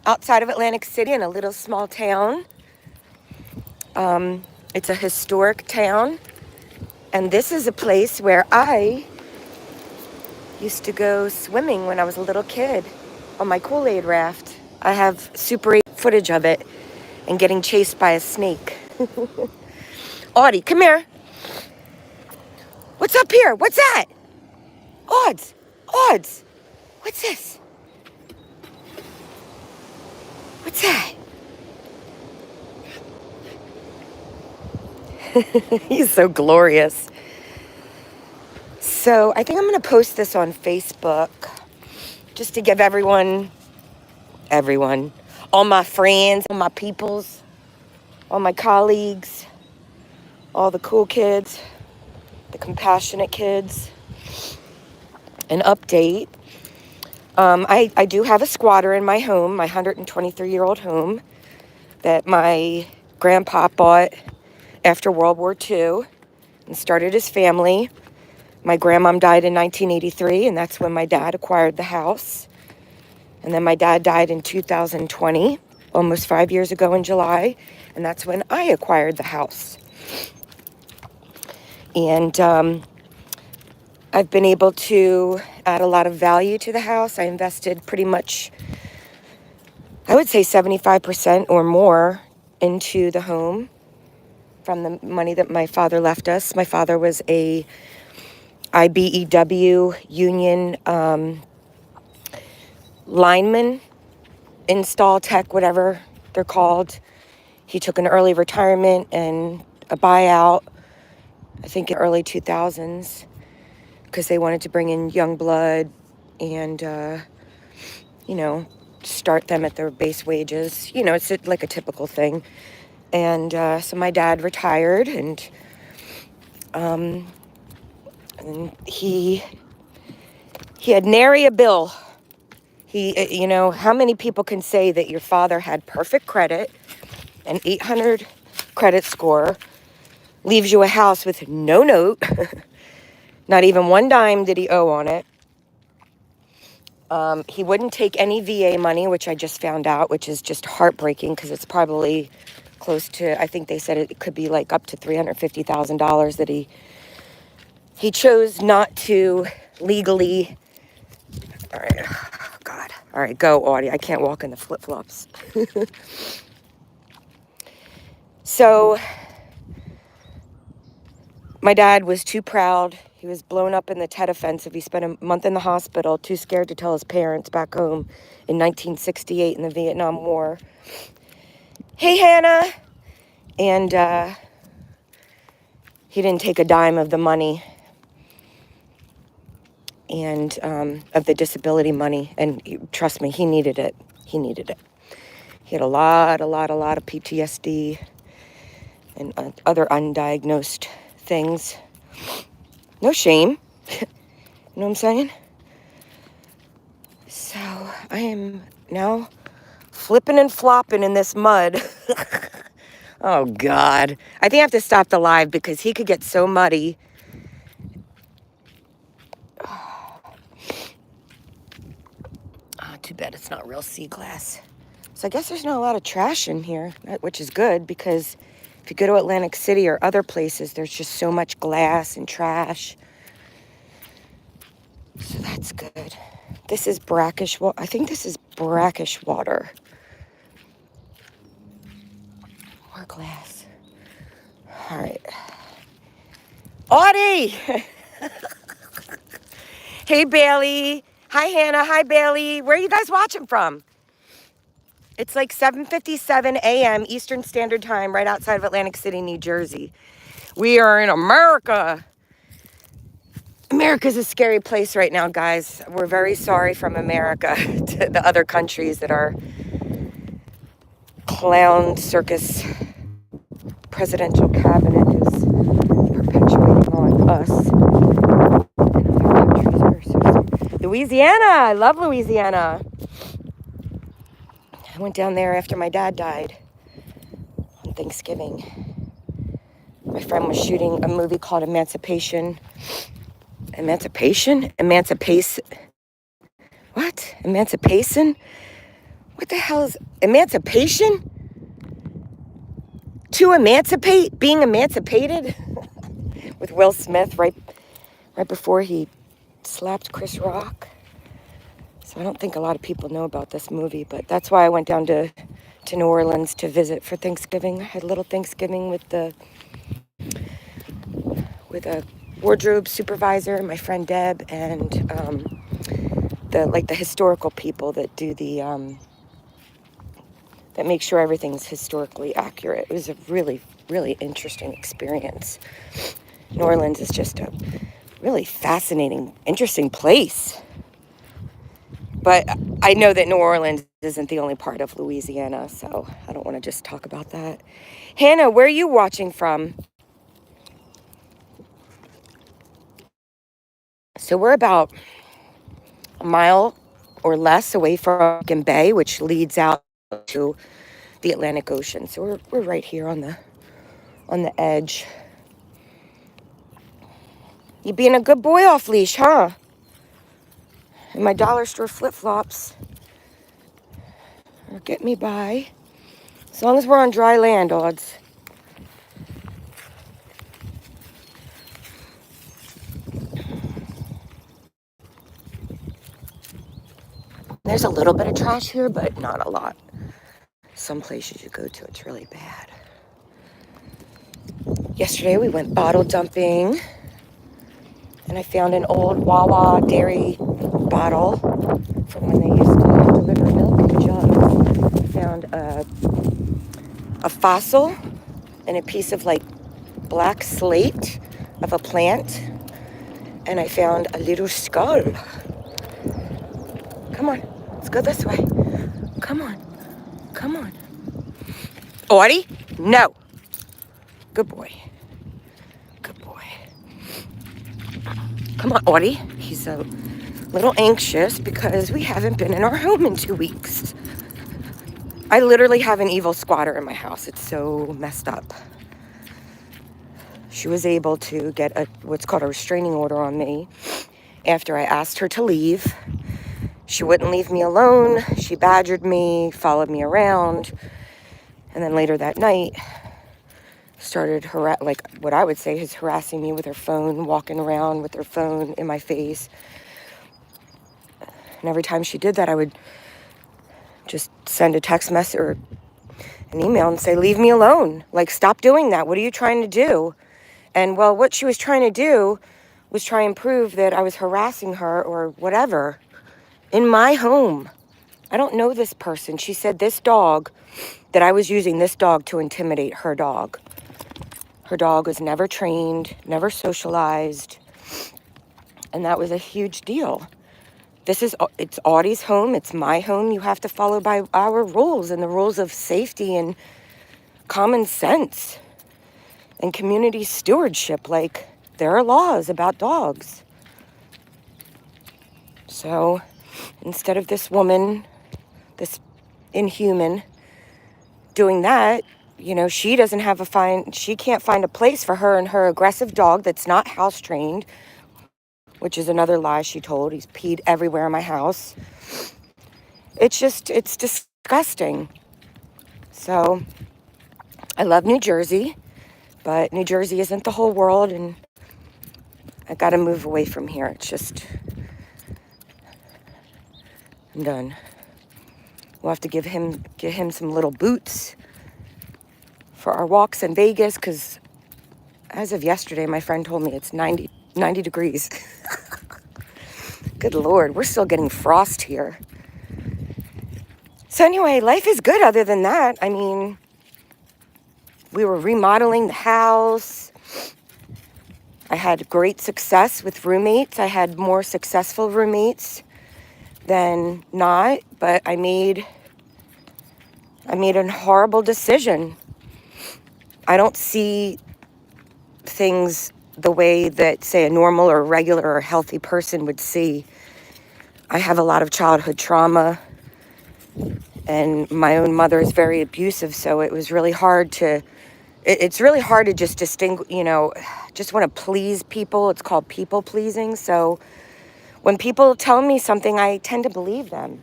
outside of Atlantic City in a little small town. It's a historic town. And this is a place where I used to go swimming when I was a little kid on my Kool-Aid raft. I have Super 8 footage of it and getting chased by a snake. Audie, come here. What's up here? What's that? Odds. What's this? What's that? He's so glorious. So I think I'm going to post this on Facebook just to give everyone, all my friends, all my peoples, all my colleagues, all the cool kids, the compassionate kids, an update. I do have a squatter in my home, my 123-year-old home that my grandpa bought after World War II and started his family. My grandmom died in 1983, and that's when my dad acquired the house. And then my dad died in 2020, almost 5 years ago in July, and that's when I acquired the house. And I've been able to add a lot of value to the house. I invested pretty much, I would say 75% or more into the home from the money that my father left us. My father was a IBEW union lineman, install tech, whatever they're called. He took an early retirement and a buyout, I think in early 2000s, because they wanted to bring in young blood and, start them at their base wages. It's like a typical thing. And so my dad retired, and he had nary a bill. How many people can say that your father had perfect credit, an 800 credit score, leaves you a house with no note, not even one dime did he owe on it. He wouldn't take any VA money, which I just found out, which is just heartbreaking because it's probably close to, I think they said it could be like up to $350,000 that he chose not to legally. All right, oh God. All right, go, Audie. I can't walk in the flip-flops. So my dad was too proud. He was blown up in the Tet Offensive. He spent a month in the hospital, too scared to tell his parents back home in 1968 in the Vietnam War. Hey, Hannah. And he didn't take a dime of the money and of the disability money. And trust me, he needed it. He had a lot of PTSD and other undiagnosed things. No shame. You know what I'm saying? So I am now flipping and flopping in this mud. Oh, God. I think I have to stop the live because he could get so muddy. Too bad it's not real sea glass. So I guess there's not a lot of trash in here, which is good because if you go to Atlantic City or other places, there's just so much glass and trash. So that's good. This is brackish water. I think this is brackish water. More glass. All right. Audie! Hey, Bailey. Hi, Hannah. Hi, Bailey. Where are you guys watching from? It's like 7:57 a.m. Eastern Standard Time right outside of Atlantic City, New Jersey. We are in America. America's a scary place right now, guys. We're very sorry from America to the other countries that our clown circus presidential cabinet is perpetuating on us. And other countries are so sorry. Louisiana. I love Louisiana. I went down there after my dad died on Thanksgiving. My friend was shooting a movie called Emancipation. What? Emancipation? What the hell is emancipation? To emancipate? Being emancipated? With Will Smith right before he slapped Chris Rock. So I don't think a lot of people know about this movie, but that's why I went down to New Orleans to visit for Thanksgiving. I had a little Thanksgiving with a wardrobe supervisor, my friend Deb, and the historical people that do that make sure everything's historically accurate. It was a really, really interesting experience. New Orleans is just a really fascinating, interesting place. But I know that New Orleans isn't the only part of Louisiana, so I don't want to just talk about that. Hannah, where are you watching from? So we're about a mile or less away from Bacan Bay, which leads out to the Atlantic Ocean. So we're right here on the edge. You being a good boy off leash, huh? And my dollar store flip-flops are getting me by. As long as we're on dry land, odds. There's a little bit of trash here, but not a lot. Some places you go to, it's really bad. Yesterday we went bottle dumping, and I found an old Wawa dairy bottle from when they used to deliver milk in jugs. I found a fossil and a piece of like black slate of a plant, and I found a little skull. Come on, let's go this way. Come on, come on. Audie, no. Good boy. Good boy. Come on, Audie. He's a little anxious because we haven't been in our home in 2 weeks. I literally have an evil squatter in my house. It's so messed up. She was able to get what's called a restraining order on me after I asked her to leave. She wouldn't leave me alone. She badgered me, followed me around, and then later that night started what I would say is harassing me with her phone, walking around with her phone in my face. And every time she did that, I would just send a text message or an email and say, leave me alone. Like, stop doing that. What are you trying to do? And well, what she was trying to do was try and prove that I was harassing her or whatever in my home. I don't know this person. She said that I was using this dog to intimidate her dog. Her dog was never trained, never socialized, and that was a huge deal. It's Audie's home, it's my home. You have to follow by our rules and the rules of safety and common sense and community stewardship. Like, there are laws about dogs. So instead of this woman, this inhuman, doing that, she can't find a place for her and her aggressive dog that's not house trained, which is another lie she told. He's peed everywhere in my house. It's disgusting. So I love New Jersey, but New Jersey isn't the whole world, and I got to move away from here. I'm done. We'll have to get him some little boots for our walks in Vegas, because as of yesterday, my friend told me it's 90 degrees. Good Lord, we're still getting frost here. So anyway, life is good other than that. I mean, we were remodeling the house. I had great success with roommates. I had more successful roommates than not, but I made a horrible decision. I don't see things the way that, say, a normal or regular or healthy person would see. I have a lot of childhood trauma, and my own mother is very abusive, so it was really hard to, it's really hard to just distinguish, just want to please people. It's called people pleasing. So when people tell me something, I tend to believe them.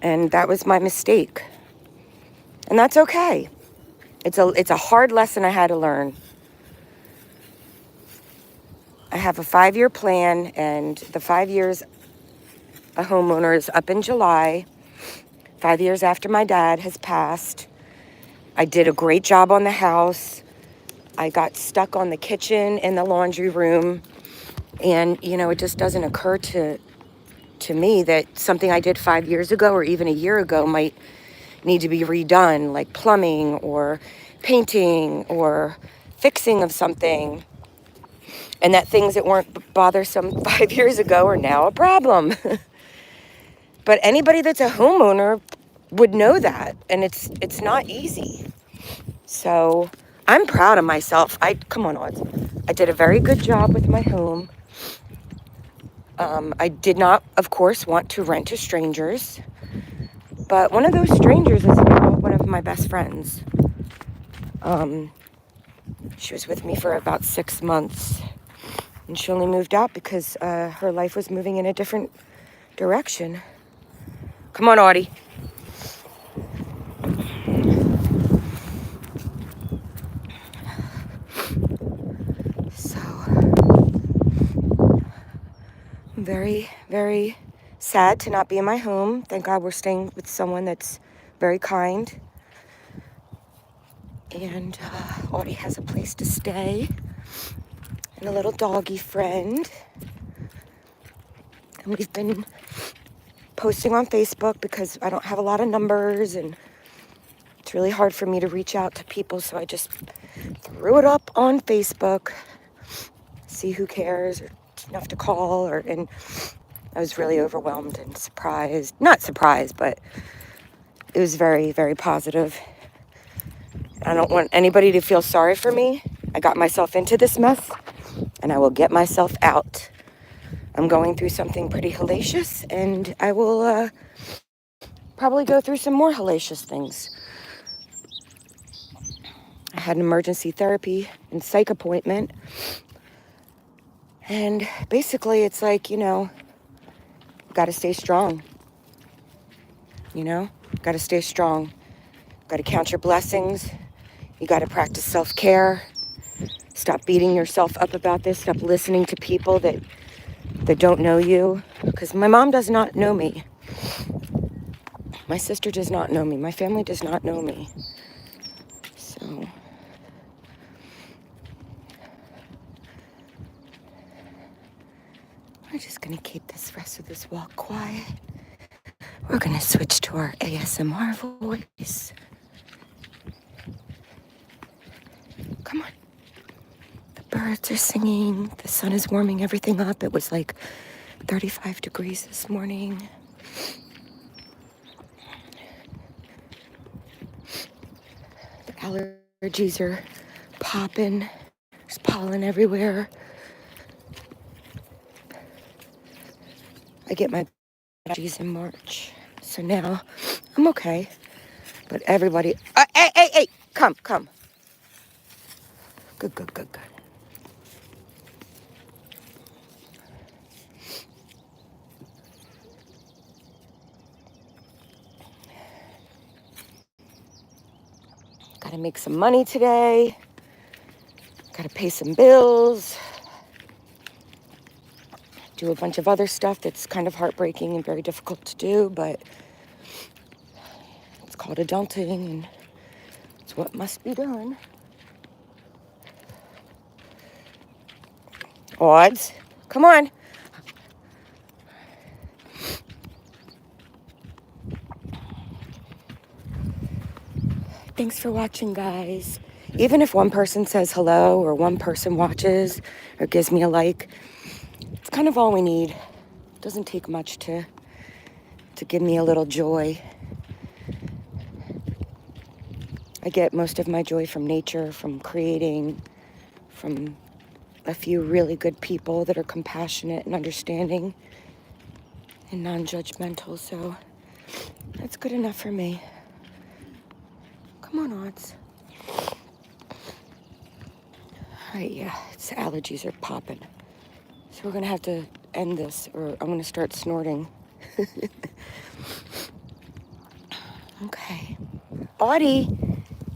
And that was my mistake. And that's okay. It's a hard lesson I had to learn. I have a 5-year plan, and the 5 years a homeowner is up in July, 5 years after my dad has passed. I did a great job on the house. I got stuck on the kitchen and the laundry room. And, it just doesn't occur to me that something I did 5 years ago or even a year ago might need to be redone, like plumbing or painting or fixing of something. And that things that weren't bothersome 5 years ago are now a problem. But anybody that's a homeowner would know that. And it's not easy. So I'm proud of myself. Come on, Odds. I did a very good job with my home. I did not, of course, want to rent to strangers. But one of those strangers is now one of my best friends. She was with me for about 6 months. And she only moved out because her life was moving in a different direction. Come on, Audie. So, I'm very, very sad to not be in my home. Thank God we're staying with someone that's very kind. And Audie has a place to stay. And a little doggy friend. And we've been posting on Facebook because I don't have a lot of numbers and it's really hard for me to reach out to people, so I just threw it up on Facebook, see who cares or enough to call, and I was really overwhelmed and surprised. Not surprised, but it was very, very positive. I don't want anybody to feel sorry for me. I got myself into this mess and I will get myself out. I'm going through something pretty hellacious and I will probably go through some more hellacious things. I had an emergency therapy and psych appointment. And basically it's like, got to stay strong. Got to stay strong. Got to count your blessings. You got to practice self-care. Stop beating yourself up about this. Stop listening to people that don't know you. Because my mom does not know me. My sister does not know me. My family does not know me. So we're just going to keep this rest of this walk quiet. We're going to switch to our ASMR voice. Come on. The birds are singing. The sun is warming everything up. It was like 35 degrees this morning. The allergies are popping. There's pollen everywhere. I get my allergies in March. So now I'm okay. But everybody, hey, come. Good. Gotta make some money today. Gotta pay some bills. Do a bunch of other stuff that's kind of heartbreaking and very difficult to do, but it's called adulting and it's what must be done. Odds, come on. Thanks for watching, guys. Even if one person says hello or one person watches or gives me a like, it's kind of all we need. It doesn't take much to give me a little joy. I get most of my joy from nature, from creating, from a few really good people that are compassionate and understanding and non-judgmental, so that's good enough for me. Come on, Odds. All right, yeah, its allergies are popping. So we're gonna have to end this or I'm gonna start snorting. Okay. Audie,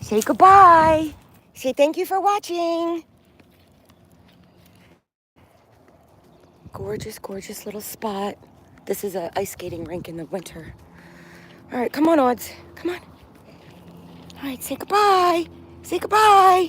say goodbye. Say thank you for watching. Gorgeous, gorgeous little spot. This is an ice skating rink in the winter. All right, come on, Odds. Come on. All right, say goodbye. Say goodbye.